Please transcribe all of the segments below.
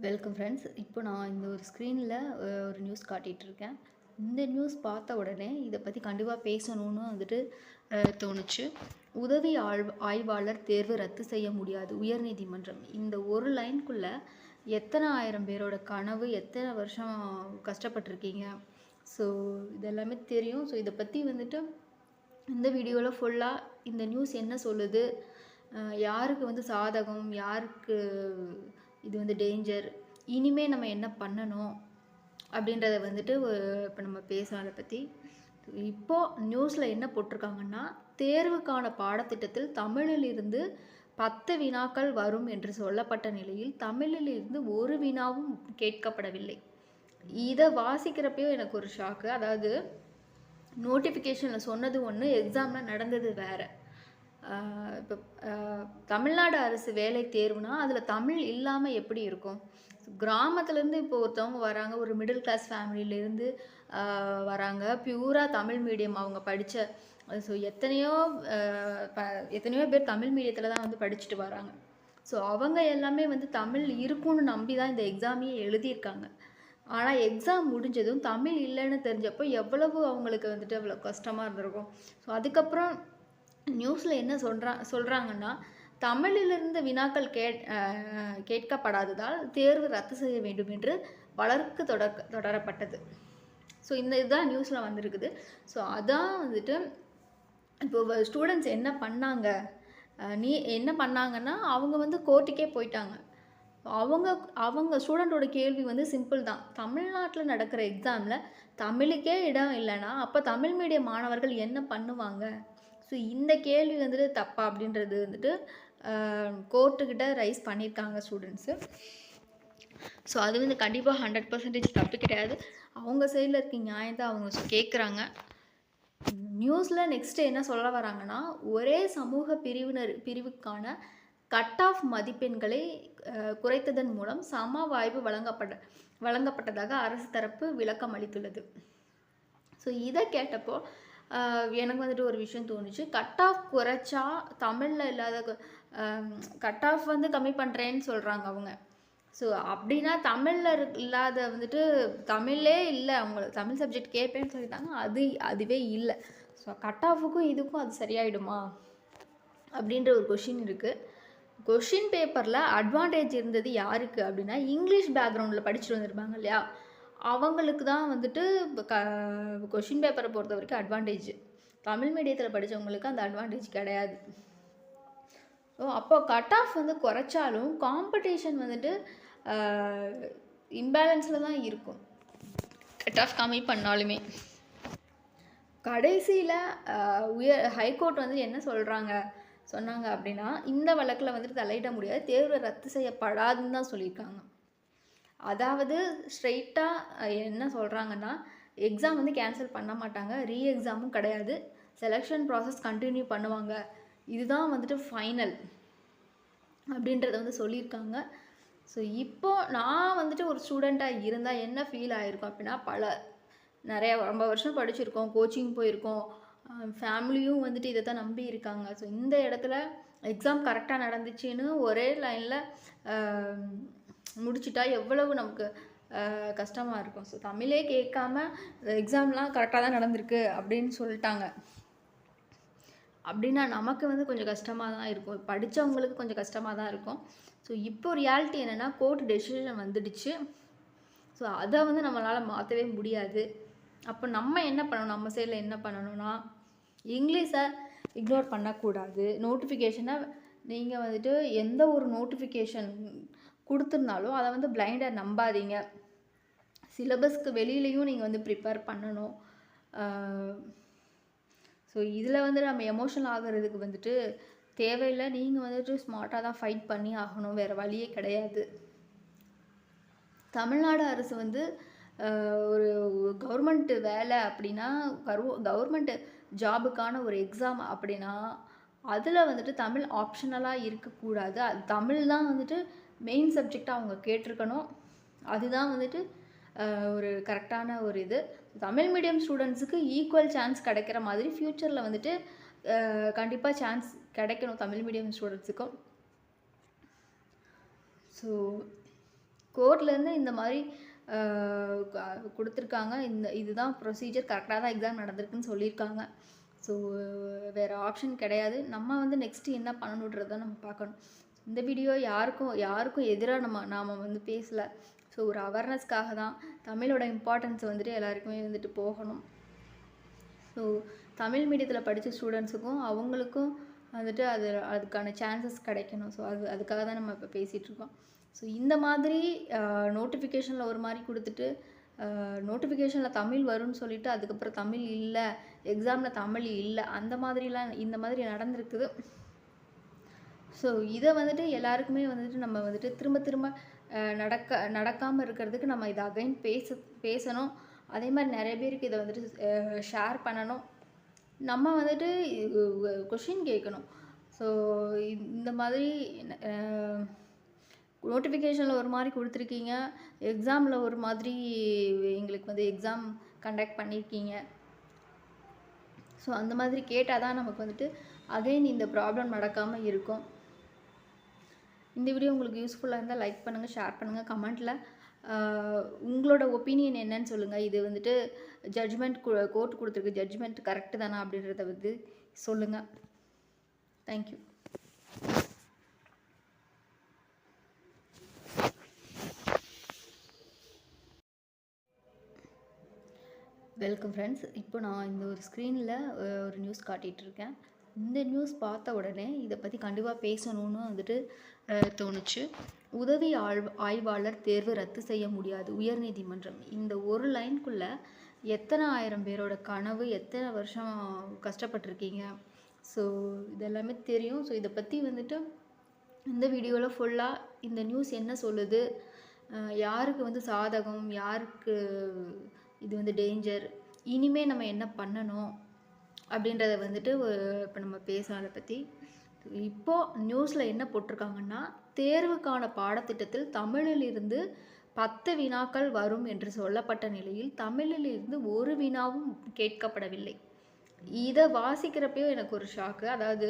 Welcome friends. இப்போ நான் இந்த ஒரு ஸ்க்ரீனில் ஒரு நியூஸ் காட்டிகிட்ருக்கேன். இந்த நியூஸ் பார்த்த உடனே இதை பற்றி கண்டிப்பாக பேசணும்னு வந்துட்டு தோணுச்சு. உதவி ஆய்வாளர் தேர்வு ரத்து செய்ய முடியாது உயர்நீதிமன்றம். இந்த ஒரு லைனுக்குள்ளே எத்தனை ஆயிரம் பேரோட கனவு, எத்தனை வருஷம் கஷ்டப்பட்டிருக்கீங்க. ஸோ இதெல்லாமே தெரியும். ஸோ இதை பற்றி வந்துட்டு இந்த வீடியோவில் ஃபுல்லாக இந்த நியூஸ் என்ன சொல்லுது, யாருக்கு வந்து சாதகம், யாருக்கு இது வந்து டேஞ்சர், இனிமேல் நம்ம என்ன பண்ணணும் அப்படின்றத வந்துட்டு இப்போ நம்ம பேசலாம் அதை பற்றி. இப்போது நியூஸில் என்ன போட்டிருக்காங்கன்னா, தேர்வுக்கான பாடத்திட்டத்தில் தமிழிலிருந்து 10 வினாக்கள் வரும் என்று சொல்லப்பட்ட நிலையில் தமிழிலிருந்து ஒரு வினாவும் கேட்கப்படவில்லை. இதை வாசிக்கிறப்பையும் எனக்கு ஒரு ஷாக்கு. அதாவது நோட்டிஃபிகேஷனில் சொன்னது ஒன்று, எக்ஸாமில் நடந்தது வேறு. இப்போ தமிழ்நாடு அரசு வேலை தேர்வுனா அதில் தமிழ் இல்லாமல் எப்படி இருக்கும்? கிராமத்துலேருந்து இப்போ ஒருத்தவங்க வராங்க, ஒரு மிடில் கிளாஸ் ஃபேமிலியிலேருந்து வராங்க, பியூராக தமிழ் மீடியம் அவங்க படித்த. ஸோ எத்தனையோ பேர் தமிழ் மீடியத்தில் தான் வந்து படிச்சுட்டு வராங்க. ஸோ அவங்க எல்லாமே வந்து தமிழ் இருக்கும்னு நம்பி தான் இந்த எக்ஸாமையே எழுதியிருக்காங்க. ஆனால் எக்ஸாம் முடிஞ்சதும் தமிழ் இல்லைன்னு தெரிஞ்சப்போ எவ்வளவு அவங்களுக்கு வந்துட்டு அவ்வளோ கஷ்டமாக இருந்திருக்கும். ஸோ அதுக்கப்புறம் நியூஸில் என்ன சொல்கிறாங்கன்னா, தமிழிலிருந்து வினாக்கள் கேட்கப்படாததால் தேர்வு ரத்து செய்ய வேண்டும் என்று வழக்கு தொடரப்பட்டது. ஸோ இந்த இதுதான் நியூஸில் வந்திருக்குது. ஸோ அதான் வந்துட்டு இப்போ ஸ்டூடெண்ட்ஸ் என்ன பண்ணாங்கன்னா, அவங்க வந்து கோர்ட்டுக்கே போயிட்டாங்க. அவங்க ஸ்டூடெண்ட்டோட கேள்வி வந்து சிம்பிள் தான். தமிழ்நாட்டில் நடக்கிற எக்ஸாமில் தமிழுக்கே இடம் இல்லைன்னா அப்போ தமிழ் மீடியம் மாணவர்கள் என்ன பண்ணுவாங்க? ஸோ இந்த கேள்வி வந்துட்டு தப்பா அப்படின்றது வந்துட்டு கோர்ட்டுக்கிட்ட ரைஸ் பண்ணியிருக்காங்க ஸ்டூடெண்ட்ஸு. ஸோ அது வந்து கண்டிப்பாக 100% தப்பு கிடையாது. அவங்க சைடில் இருக்க நியாயம் தான் அவங்க கேட்குறாங்க. நியூஸில் நெக்ஸ்ட்டு என்ன சொல்ல வராங்கன்னா, ஒரே சமூக பிரிவுக்கான கட் ஆஃப் மதிப்பெண்களை குறைத்ததன் மூலம் சம வாய்ப்பு வழங்கப்பட்டதாக அரசு தரப்பு விளக்கம் அளித்துள்ளது. ஸோ இதை கேட்டப்போ எனக்கு வந்துட்டு ஒரு விஷயம் தோணுச்சு. கட் ஆஃப் குறைச்சா தமிழில் இல்லாத கட் ஆஃப் வந்து கம்மி பண்ணுறேன்னு சொல்கிறாங்க அவங்க. ஸோ அப்படின்னா தமிழில் இல்லாத வந்துட்டு தமிழே இல்லை, அவங்களுக்கு தமிழ் சப்ஜெக்ட் கேட்பேன்னு சொல்லிட்டாங்க, அதுவே இல்லை. ஸோ கட் ஆஃபுக்கும் இதுக்கும் அது சரியாயிடுமா அப்படின்ற ஒரு கொஷின் இருக்குது. கொஷின் பேப்பரில் அட்வான்டேஜ் இருந்தது யாருக்கு அப்படின்னா, இங்கிலீஷ் பேக்ரவுண்டில் படிச்சுட்டு வந்திருப்பாங்க இல்லையா, அவங்களுக்கு தான் வந்துட்டு கொஷின் பேப்பரை பொறுத்த வரைக்கும் அட்வான்டேஜ். தமிழ் மீடியத்தில் படித்தவங்களுக்கு அந்த அட்வான்டேஜ் கிடையாது. ஸோ அப்போ கட் ஆஃப் வந்து குறைச்சாலும் காம்படிஷன் வந்துட்டு இம்பேலன்ஸில் தான் இருக்கும். கட் ஆஃப் கம்மி பண்ணாலுமே கடைசியில் ஹைகோர்ட் வந்து என்ன சொன்னாங்க அப்படின்னா, இந்த வழக்கில் வந்துட்டு தலையிட முடியாது, தேர்வு ரத்து செய்யப்படாதுன்னு தான் சொல்லியிருக்காங்க. அதாவது ஸ்ட்ரெயிட்டாக என்ன சொல்கிறாங்கன்னா, எக்ஸாம் வந்து கேன்சல் பண்ண மாட்டாங்க, எக்ஸாமும் கிடையாது, செலெக்ஷன் ப்ராசஸ் கண்டினியூ பண்ணுவாங்க, இதுதான் வந்துட்டு ஃபைனல் அப்படின்றத வந்து சொல்லியிருக்காங்க. ஸோ இப்போது நான் வந்துட்டு ஒரு ஸ்டூடெண்ட்டாக இருந்தால் என்ன ஃபீல் ஆகிருக்கும் அப்படின்னா, நிறையா ரொம்ப வருஷம் படிச்சிருக்கோம், கோச்சிங் போயிருக்கோம், ஃபேமிலியும் வந்துட்டு இதை தான் நம்பி இருக்காங்க. ஸோ இந்த இடத்துல எக்ஸாம் கரெக்டாக நடந்துச்சுன்னு ஒரே லைனில் முடிச்சிட்டா எவ்வளவு நமக்கு கஷ்டமாக இருக்கும். ஸோ தமிழே கேட்காம எக்ஸாம்லாம் கரெக்டாக தான் நடந்திருக்கு அப்படின்னு சொல்லிட்டாங்க அப்படின்னா நமக்கு வந்து கொஞ்சம் கஷ்டமாக தான் இருக்கும், படித்தவங்களுக்கு கொஞ்சம் கஷ்டமாக தான் இருக்கும். ஸோ இப்போ ரியாலிட்டி என்னென்னா, கோர்ட் டெசிஷன் வந்துடுச்சு. ஸோ அதை வந்து நம்மளால் மாற்றவே முடியாது. அப்போ நம்ம என்ன பண்ணணும், நம்ம சைடில் என்ன பண்ணணும்னா, இங்கிலீஷை இக்னோர் பண்ணக்கூடாது. நோட்டிஃபிகேஷனை நீங்கள் வந்துட்டு எந்த ஒரு நோட்டிஃபிகேஷன் கொடுத்துருந்தாலும் அதை வந்து பிளைண்டாக நம்பாதீங்க. சிலபஸ்க்கு வெளியிலையும் நீங்கள் வந்து ப்ரிப்பேர் பண்ணணும். ஸோ இதில் வந்து நம்ம எமோஷனல் ஆகிறதுக்கு வந்துட்டு தேவையில்லை. நீங்கள் வந்துட்டு ஸ்மார்ட்டாக தான் ஃபைட் பண்ணி ஆகணும், வேறு வழியே கிடையாது. தமிழ்நாடு அரசு வந்து ஒரு கவர்மெண்ட்டு வேலை அப்படின்னா, கவர்மெண்ட்டு ஜாபுக்கான ஒரு எக்ஸாம் அப்படின்னா அதில் வந்துட்டு தமிழ் ஆப்ஷனலாக இருக்கக்கூடாது. அது தமிழ் தான் வந்துட்டு மெயின் சப்ஜெக்டாக அவங்க கேட்டிருக்கணும். அதுதான் வந்துட்டு ஒரு கரெக்டான ஒரு இது. தமிழ் மீடியம் ஸ்டூடெண்ட்ஸுக்கு ஈக்குவல் சான்ஸ் கிடைக்கிற மாதிரி ஃப்யூச்சரில் வந்துட்டு கண்டிப்பாக சான்ஸ் கிடைக்கணும் தமிழ் மீடியம் ஸ்டூடெண்ட்ஸுக்கும். ஸோ கோர்ட்லேருந்து இந்த மாதிரி கொடுத்துருக்காங்க. இதுதான் ப்ரொசீஜர், கரெக்டாக தான் எக்ஸாம் நடந்திருக்குன்னு சொல்லியிருக்காங்க. ஸோ வேறு ஆப்ஷன் கிடையாது. நம்ம வந்து நெக்ஸ்ட்டு என்ன பண்ணணுன்றதை நம்ம பார்க்கணும். இந்த வீடியோ யாருக்கும் எதிராக நாம் வந்து பேசலை. ஸோ ஒரு அவேர்னஸ்க்காக தான். தமிழோட இம்பார்ட்டன்ஸ் வந்துட்டு எல்லாருக்குமே வந்துட்டு போகணும். ஸோ தமிழ் மீடியத்தில் படித்த ஸ்டூடெண்ட்ஸுக்கும் அவங்களுக்கும் வந்துட்டு அதுக்கான சான்சஸ் கிடைக்கணும். ஸோ அதுக்காக தான் நம்ம இப்போ பேசிகிட்ருக்கோம். ஸோ இந்த மாதிரி நோட்டிஃபிகேஷனில் ஒரு மாதிரி கொடுத்துட்டு நோட்டிஃபிகேஷனில் தமிழ் வரும்னு சொல்லிவிட்டு அதுக்கப்புறம் தமிழ் இல்லை, எக்ஸாமில் தமிழ் இல்லை, அந்த மாதிரிலாம் இந்த மாதிரி நடந்திருக்குது. ஸோ இதை வந்துட்டு எல்லாருக்குமே வந்துட்டு நம்ம வந்துட்டு திரும்ப நடக்காமல் இருக்கிறதுக்கு நம்ம இதை அகைன் பேசணும். அதே மாதிரி நிறைய பேருக்கு இதை வந்துட்டு ஷேர் பண்ணணும். நம்ம வந்துட்டு கொஷின் கேட்கணும். ஸோ இந்த மாதிரி நோட்டிஃபிகேஷனில் ஒரு மாதிரி கொடுத்துருக்கீங்க, எக்ஸாமில் ஒரு மாதிரி எங்களுக்கு வந்து எக்ஸாம் கண்டக்ட் பண்ணியிருக்கீங்க. ஸோ அந்த மாதிரி கேட்டால் தான் நமக்கு வந்துட்டு அகைன் இந்த ப்ராப்ளம் நடக்காமல் இருக்கும். இந்த வீடியோ உங்களுக்கு யூஸ்ஃபுல்லாக இருந்தால் லைக் பண்ணுங்கள், ஷேர் பண்ணுங்கள், கமெண்ட்டில் உங்களோட ஒப்பீனியன் என்னன்னு சொல்லுங்கள். இது வந்துட்டு ஜட்ஜ்மெண்ட் கோர்ட் கொடுத்துருக்கு, ஜட்ஜ்மெண்ட் கரெக்டு தானா அப்படின்றத வந்து சொல்லுங்கள். தேங்க்யூ. Welcome friends. இப்போ நான் இந்த ஒரு ஸ்க்ரீனில் ஒரு நியூஸ் காட்டிகிட்ருக்கேன். இந்த நியூஸ் பார்த்த உடனே இதை பற்றி கண்டிப்பாக பேசணும்னு வந்துட்டு தோணுச்சு. உதவி ஆய்வாளர் தேர்வு ரத்து செய்ய முடியாது உயர்நீதிமன்றம். இந்த ஒரு லைனுக்குள்ளே எத்தனை ஆயிரம் பேரோட கனவு, எத்தனை வருஷம் கஷ்டப்பட்டிருக்கீங்க. ஸோ இதெல்லாமே தெரியும். ஸோ இதை பற்றி வந்துட்டு இந்த வீடியோவில் ஃபுல்லாக இந்த நியூஸ் என்ன சொல்லுது, யாருக்கு வந்து சாதகம், யாருக்கு இது வந்து டேஞ்சர், இனிமேல் நம்ம என்ன பண்ணணும் அப்படின்றத வந்துட்டு இப்போ நம்ம பேசலாம் அதை பற்றி. இப்போது நியூஸில் என்ன போட்டிருக்காங்கன்னா, தேர்வுக்கான பாடத்திட்டத்தில் தமிழிலிருந்து 10 வினாக்கள் வரும் என்று சொல்லப்பட்ட நிலையில் தமிழிலிருந்து ஒரு வினாவும் கேட்கப்படவில்லை. இதை வாசிக்கிறப்பையும் எனக்கு ஒரு ஷாக்கு. அதாவது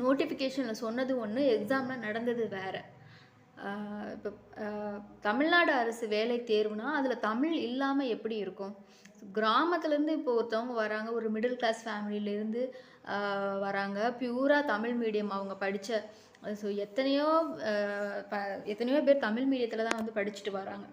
நோட்டிஃபிகேஷனில் சொன்னது ஒன்று, எக்ஸாமில் நடந்தது வேறு. இப்போ தமிழ்நாடு அரசு வேலை தேர்வுனா அதில் தமிழ் இல்லாமல் எப்படி இருக்கும்? கிராமத்துலேருந்து இப்போ ஒருத்தவங்க வராங்க, ஒரு மிடில் கிளாஸ் ஃபேமிலியிலேருந்து வராங்க, பியூராக தமிழ் மீடியம் அவங்க படித்த. ஸோ எத்தனையோ பேர் தமிழ் மீடியத்தில் தான் வந்து படிச்சுட்டு வராங்க.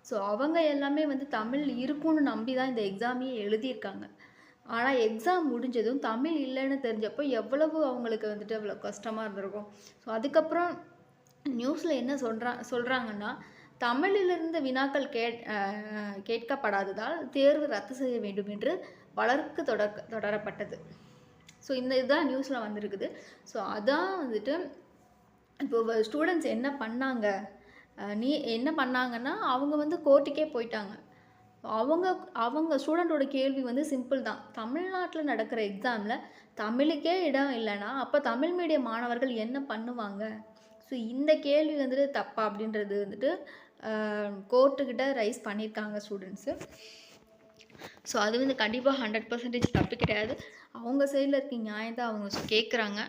ஸோ அவங்க எல்லாமே வந்து தமிழ் இருக்குன்னு நம்பி தான் இந்த எக்ஸாமையே எழுதியிருக்காங்க. ஆனால் எக்ஸாம் முடிஞ்சதும் தமிழ் இல்லைன்னு தெரிஞ்சப்போ எவ்வளவு அவங்களுக்கு வந்துட்டு அவ்வளோ கஷ்டமாக இருந்திருக்கும். ஸோ அதுக்கப்புறம் நியூஸில் என்ன சொல்கிறாங்கன்னா, தமிழிலிருந்து வினாக்கள் கேட்கப்படாததால் தேர்வு ரத்து செய்ய வேண்டும் என்று வழக்கு தொடரப்பட்டது. ஸோ இதுதான் நியூஸில் வந்திருக்குது. ஸோ அதான் வந்துட்டு இப்போ ஸ்டூடெண்ட்ஸ் என்ன பண்ணாங்கன்னா, அவங்க வந்து கோர்ட்டுக்கே போயிட்டாங்க. அவங்க ஸ்டூடெண்ட்டோட கேள்வி வந்து சிம்பிள் தான். தமிழ்நாட்டில் நடக்கிற எக்ஸாமில் தமிழுக்கே இடம் இல்லைன்னா அப்போ தமிழ் மீடியம் மாணவர்கள் என்ன பண்ணுவாங்க? ஸோ இந்த கேள்வி வந்துட்டு தப்பா அப்படின்றது வந்துட்டு கோர்ட்டுக்கிட்ட ரைஸ் பண்ணியிருக்காங்க ஸ்டூடெண்ட்ஸு. ஸோ அது வந்து கண்டிப்பாக 100% தப்பு கிடையாது. அவங்க சைடில் இருக்க நியாயம் தான் அவங்க கேட்குறாங்க.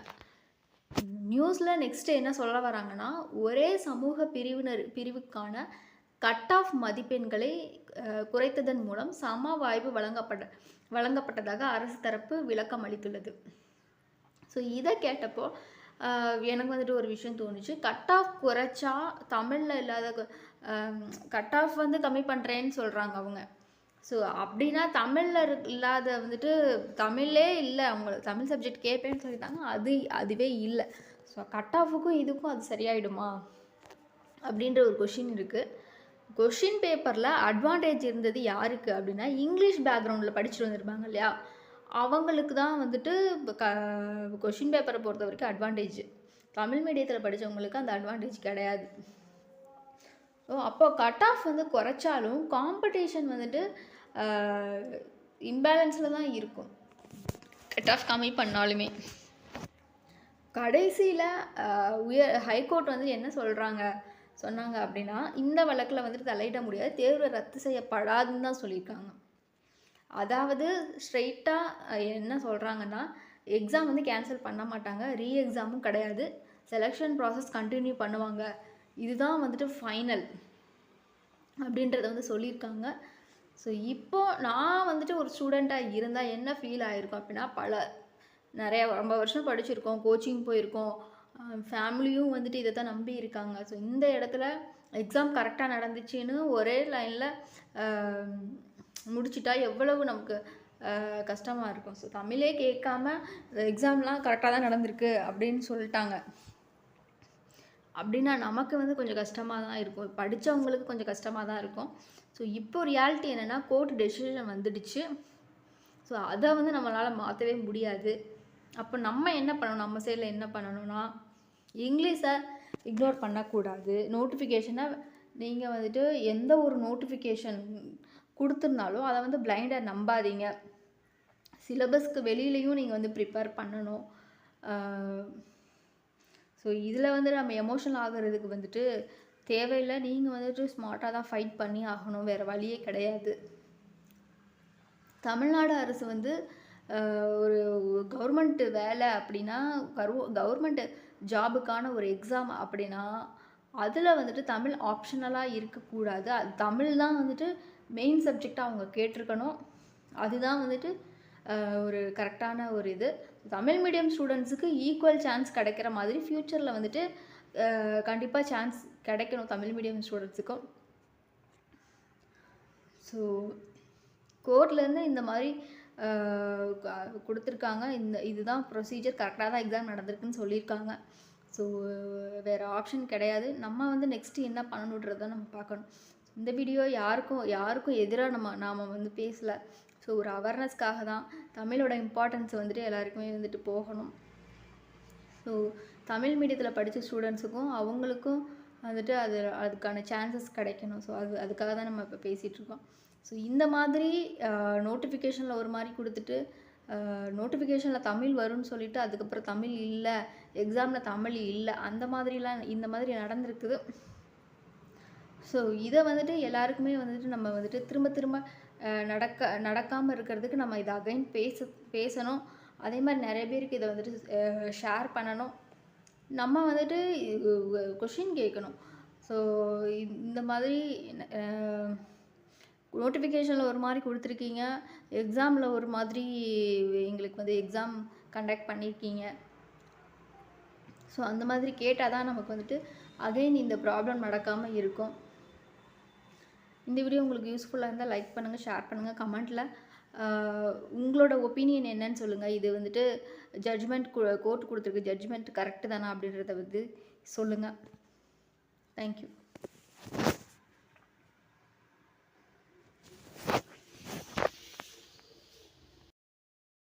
நியூஸில் நெக்ஸ்ட்டு என்ன சொல்ல வராங்கன்னா, ஒரே சமூக பிரிவுக்கான கட் ஆஃப் மதிப்பெண்களை குறைத்ததன் மூலம் சம வாய்ப்பு வழங்கப்பட்டதாக அரசு தரப்பு விளக்கம் அளித்துள்ளது. ஸோ இதை கேட்டப்போ எனக்கு வந்துட்டு ஒரு விஷயம் தோணுச்சு. கட் ஆஃப் குறைச்சா தமிழில் இல்லாத கட் ஆஃப் வந்து கம்மி பண்ணுறேன்னு சொல்கிறாங்க அவங்க. ஸோ அப்படின்னா தமிழில் இல்லாத வந்துட்டு தமிழே இல்லை, அவங்க தமிழ் சப்ஜெக்ட் கேட்பேன்னு சொல்லிட்டாங்க, அதுவே இல்லை. ஸோ கட் ஆஃபுக்கும் இதுக்கும் அது சரியாயிடுமா அப்படின்ற ஒரு கொஷின் இருக்குது. கொஷின் பேப்பரில் அட்வான்டேஜ் இருந்தது யாருக்கு அப்படின்னா, இங்கிலீஷ் பேக்ரவுண்டில் படிச்சுட்டு வந்திருப்பாங்க இல்லையா, அவங்களுக்கு தான் வந்துட்டு கொஷின் பேப்பரை பொறுத்த வரைக்கும் அட்வான்டேஜ். தமிழ் மீடியத்தில் படித்தவங்களுக்கு அந்த அட்வான்டேஜ் கிடையாது. ஸோ அப்போ கட் ஆஃப் வந்து குறைச்சாலும் காம்படிஷன் வந்துட்டு இம்பேலன்ஸில் தான் இருக்கும். கட் ஆஃப் கம்மி பண்ணாலுமே கடைசியில் ஹைகோர்ட் வந்து என்ன சொன்னாங்க அப்படின்னா, இந்த வழக்கில் வந்துட்டு தலையிட முடியாது, தேர்வு ரத்து செய்யப்படாதுன்னு தான் சொல்லியிருக்காங்க. அதாவது ஸ்ட்ரெயிட்டாக என்ன சொல்கிறாங்கன்னா, எக்ஸாம் வந்து கேன்சல் பண்ண மாட்டாங்க, ரீ எக்ஸாமும் கிடையாது, செலெக்ஷன் ப்ராசஸ் கண்டினியூ பண்ணுவாங்க. இதுதான் வந்துட்டு ஃபைனல் அப்படின்றத வந்து சொல்லியிருக்காங்க. ஸோ இப்போ நான் வந்துட்டு ஒரு ஸ்டூடெண்ட்டாக இருந்தால் என்ன ஃபீல் ஆகிருக்கும் அப்படின்னா, நிறையா ரொம்ப வருஷம் படிச்சிருக்கோம், கோச்சிங் போயிருக்கோம், ஃபேமிலியும் வந்துட்டு இதை தான் நம்பி இருக்காங்க. ஸோ இந்த இடத்துல எக்ஸாம் கரெக்டாக நடந்துச்சுன்னு ஒரே லைனில் முடிச்சிட்டா எவ்வளவு நமக்கு கஷ்டமாக இருக்கும். ஸோ தமிழே கேட்காம எக்ஸாம்லாம் கரெக்டாக தான் நடந்திருக்கு அப்படின்னு சொல்லிட்டாங்க அப்படின்னா நமக்கு வந்து கொஞ்சம் கஷ்டமாக தான் இருக்கும், படித்தவங்களுக்கு கொஞ்சம் கஷ்டமாக தான் இருக்கும். ஸோ இப்போ ரியாலிட்டி என்னென்னா கோர்ட் டெசிஷன் வந்துடுச்சு. ஸோ அதை வந்து நம்மளால் மாற்றவே முடியாது. அப்போ நம்ம என்ன பண்ணணும், நம்ம சைடில் என்ன பண்ணணும்னா, இங்கிலீஷை இக்னோர் பண்ணக்கூடாது. நோட்டிஃபிகேஷனை நீங்கள் வந்துட்டு எந்த ஒரு நோட்டிஃபிகேஷன் கொடுத்துருந்தாலும் அதை வந்து பிளைண்டாக நம்பாதீங்க. சிலபஸ்க்கு வெளியிலையும் நீங்கள் வந்து ப்ரிப்பேர் பண்ணணும். ஸோ இதில் வந்து நம்ம எமோஷனல் ஆகிறதுக்கு வந்துட்டு தேவையில்லை. நீங்கள் வந்துட்டு ஸ்மார்ட்டாக தான் ஃபைட் பண்ணி ஆகணும், வேறு வழியே கிடையாது. தமிழ்நாடு அரசு வந்து ஒரு கவர்மெண்ட்டு வேலை அப்படின்னா, கவர்மெண்ட் ஜாபுக்கான ஒரு எக்ஸாம் அப்படின்னா அதில் வந்துட்டு தமிழ் ஆப்ஷனலாக இருக்கக்கூடாது. அது தமிழ் தான் வந்துட்டு மெயின் சப்ஜெக்டாக அவங்க கேட்டிருக்கணும். அதுதான் வந்துட்டு ஒரு கரெக்டான ஒரு இது. தமிழ் மீடியம் ஸ்டூடெண்ட்ஸுக்கு ஈக்குவல் சான்ஸ் கிடைக்கிற மாதிரி ஃப்யூச்சரில் வந்துட்டு கண்டிப்பாக சான்ஸ் கிடைக்கணும் தமிழ் மீடியம் ஸ்டூடெண்ட்ஸுக்கும். ஸோ கோர்ட்லேருந்து இந்த மாதிரி கொடுத்துருக்காங்க. இதுதான் ப்ரொசீஜர், கரெக்டாக தான் எக்ஸாம் நடந்திருக்குன்னு சொல்லியிருக்காங்க. ஸோ வேறு ஆப்ஷன் கிடையாது. நம்ம வந்து நெக்ஸ்ட்டு என்ன பண்ணணுன்றதை நம்ம பார்க்கணும். இந்த வீடியோ யாருக்கும் எதிராக நாம் வந்து பேசலை. ஸோ ஒரு அவேர்னஸ்க்காக தான், தமிழோட இம்பார்ட்டன்ஸ் வந்துட்டு எல்லாருக்குமே வந்துட்டு போகணும். ஸோ தமிழ் மீடியத்தில் படித்த ஸ்டூடெண்ட்ஸுக்கும் அவங்களுக்கும் வந்துட்டு அதுக்கான சான்சஸ் கிடைக்கணும். ஸோ அதுக்காக தான் நம்ம இப்போ பேசிகிட்ருக்கோம். ஸோ இந்த மாதிரி நோட்டிஃபிகேஷனில் ஒரு மாதிரி கொடுத்துட்டு நோட்டிஃபிகேஷனில் தமிழ் வரும்னு சொல்லிவிட்டு அதுக்கப்புறம் தமிழ் இல்லை, எக்ஸாமில் தமிழ் இல்லை, அந்த மாதிரிலாம் இந்த மாதிரி நடந்திருக்குது. ஸோ இதை வந்துட்டு எல்லாருக்குமே வந்துட்டு நம்ம வந்துட்டு திரும்ப நடக்காமல் இருக்கிறதுக்கு நம்ம இதை அகைன் பேசணும். அதே மாதிரி நிறைய பேருக்கு இதை வந்துட்டு ஷேர் பண்ணணும். நம்ம வந்துட்டு கொஷின் கேட்கணும். ஸோ இந்த மாதிரி நோட்டிஃபிகேஷனில் ஒரு மாதிரி கொடுத்துருக்கீங்க, எக்ஸாமில் ஒரு மாதிரி எங்களுக்கு வந்து எக்ஸாம் கண்டக்ட் பண்ணியிருக்கீங்க. ஸோ அந்த மாதிரி கேட்டால் தான் நமக்கு வந்துட்டு அகைன் இந்த ப்ராப்ளம் நடக்காமல் இருக்கும். இந்த வீடியோ உங்களுக்கு யூஸ்ஃபுல்லாக இருந்தால் லைக் பண்ணுங்கள், ஷேர் பண்ணுங்கள், கமெண்ட்டில் உங்களோட ஒப்பீனியன் என்னன்னு சொல்லுங்கள். இது வந்துட்டு கோர்ட் கொடுத்துருக்கு ஜட்ஜ்மெண்ட் கரெக்டு தானா அப்படின்றத வந்து சொல்லுங்கள். தேங்க்யூ.